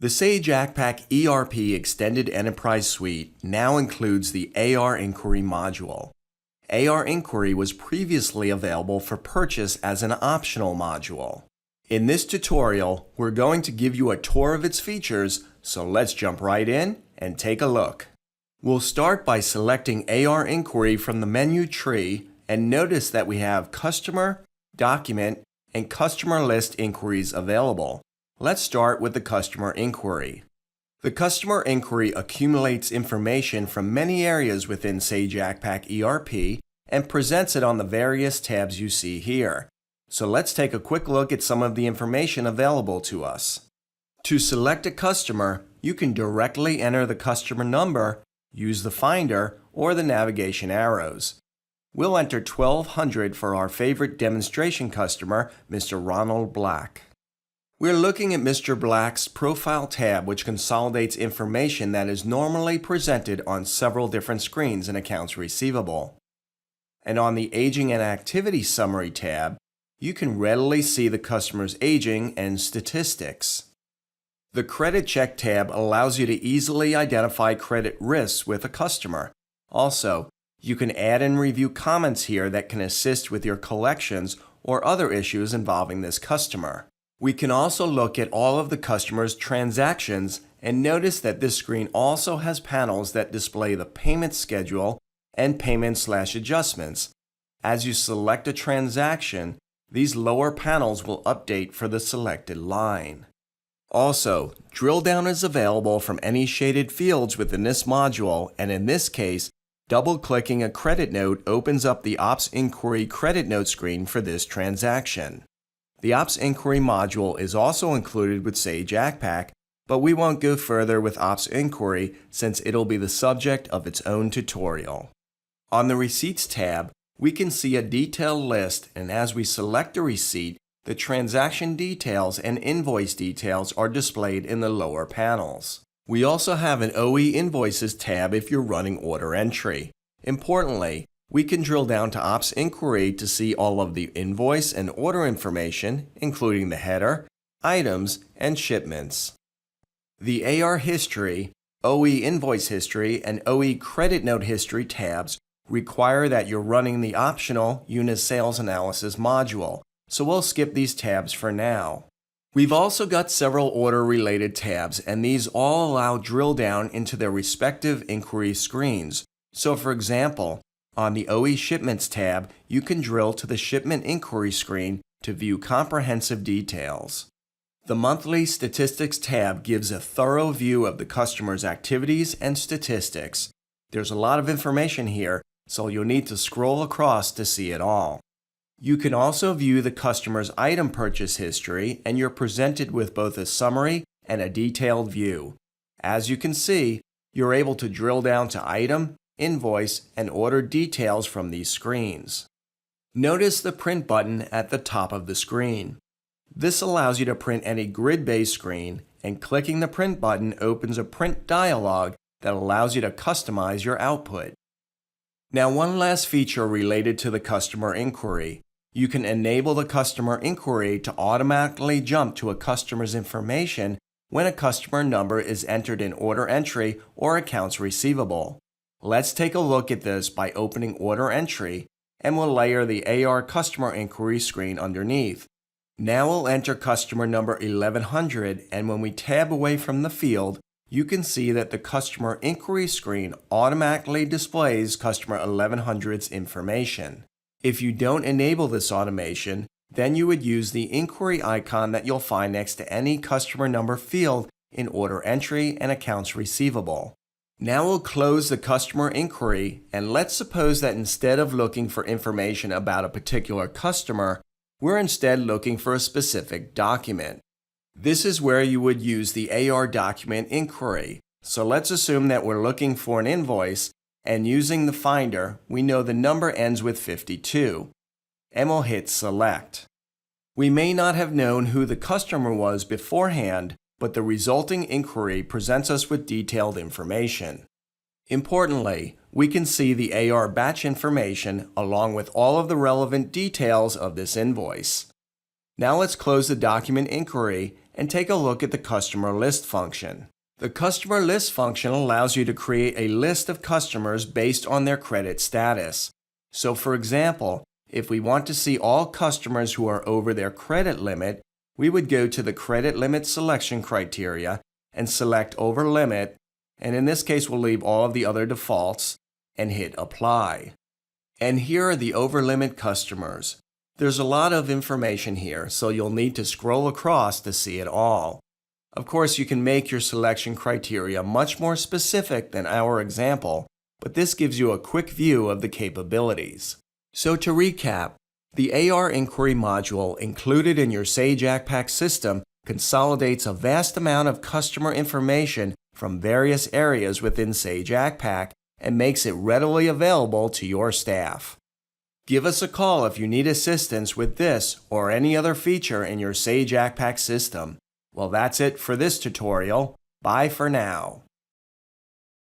The Sage Accpac ERP Extended Enterprise Suite now includes the AR Inquiry module. AR Inquiry was previously available for purchase as an optional module. In this tutorial, we're going to give you a tour of its features, so let's jump right in and take a look. We'll start by selecting AR Inquiry from the menu tree and notice that we have Customer, Document, and Customer List inquiries available. Let's start with the Customer Inquiry. The Customer Inquiry accumulates information from many areas within Sage Accpac ERP and presents it on the various tabs you see here. So let's take a quick look at some of the information available to us. To select a customer, you can directly enter the customer number, use the finder, or the navigation arrows. We'll enter 1200 for our favorite demonstration customer, Mr. Ronald Black. We're looking at Mr. Black's Profile tab, which consolidates information that is normally presented on several different screens in Accounts Receivable. And on the Aging and Activity Summary tab, you can readily see the customer's aging and statistics. The Credit Check tab allows you to easily identify credit risks with a customer. Also, you can add and review comments here that can assist with your collections or other issues involving this customer. We can also look at all of the customer's transactions and notice that this screen also has panels that display the payment schedule and payment/adjustments. As you select a transaction, these lower panels will update for the selected line. Also, drill down is available from any shaded fields within this module, and in this case, double-clicking a credit note opens up the Ops Inquiry credit note screen for this transaction. The Ops Inquiry module is also included with Sage Accpac, but we won't go further with Ops Inquiry since it'll be the subject of its own tutorial. On the Receipts tab, we can see a detailed list, and as we select a receipt, the transaction details and invoice details are displayed in the lower panels. We also have an OE Invoices tab if you're running order entry. Importantly, we can drill down to Ops Inquiry to see all of the invoice and order information, including the header, items, and shipments. The AR History, OE Invoice History, and OE Credit Note History tabs require that you're running the optional Unit Sales Analysis module, so we'll skip these tabs for now. We've also got several order-related tabs, and these all allow drill down into their respective inquiry screens. So for example, on the OE Shipments tab, you can drill to the Shipment Inquiry screen to view comprehensive details. The Monthly Statistics tab gives a thorough view of the customer's activities and statistics. There's a lot of information here, so you'll need to scroll across to see it all. You can also view the customer's item purchase history, and you're presented with both a summary and a detailed view. As you can see, you're able to drill down to item, invoice, and order details from these screens. Notice the Print button at the top of the screen. This allows you to print any grid-based screen, and clicking the Print button opens a print dialog that allows you to customize your output. Now, one last feature related to the Customer Inquiry. You can enable the Customer Inquiry to automatically jump to a customer's information when a customer number is entered in order entry or accounts receivable. Let's take a look at this by opening Order Entry, and we'll layer the AR Customer Inquiry screen underneath. Now we'll enter customer number 1100, and when we tab away from the field, you can see that the Customer Inquiry screen automatically displays customer 1100's information. If you don't enable this automation, then you would use the inquiry icon that you'll find next to any customer number field in Order Entry and Accounts Receivable. Now we'll close the Customer Inquiry, and let's suppose that instead of looking for information about a particular customer, we're instead looking for a specific document. This is where you would use the AR Document Inquiry. So let's assume that we're looking for an invoice, and using the finder, we know the number ends with 52, and we'll hit Select. We may not have known who the customer was beforehand, but the resulting inquiry presents us with detailed information. Importantly, we can see the AR batch information along with all of the relevant details of this invoice. Now let's close the document inquiry and take a look at the Customer List function. The Customer List function allows you to create a list of customers based on their credit status. So for example, if we want to see all customers who are over their credit limit, we would go to the Credit Limit Selection criteria and select Over Limit, and in this case we'll leave all of the other defaults and hit Apply. And here are the over limit customers. There's a lot of information here, so you'll need to scroll across to see it all. Of course, you can make your selection criteria much more specific than our example, but this gives you a quick view of the capabilities. So to recap, the AR Inquiry module included in your Sage Accpac system consolidates a vast amount of customer information from various areas within Sage Accpac and makes it readily available to your staff. Give us a call if you need assistance with this or any other feature in your Sage Accpac system. Well, that's it for this tutorial. Bye for now.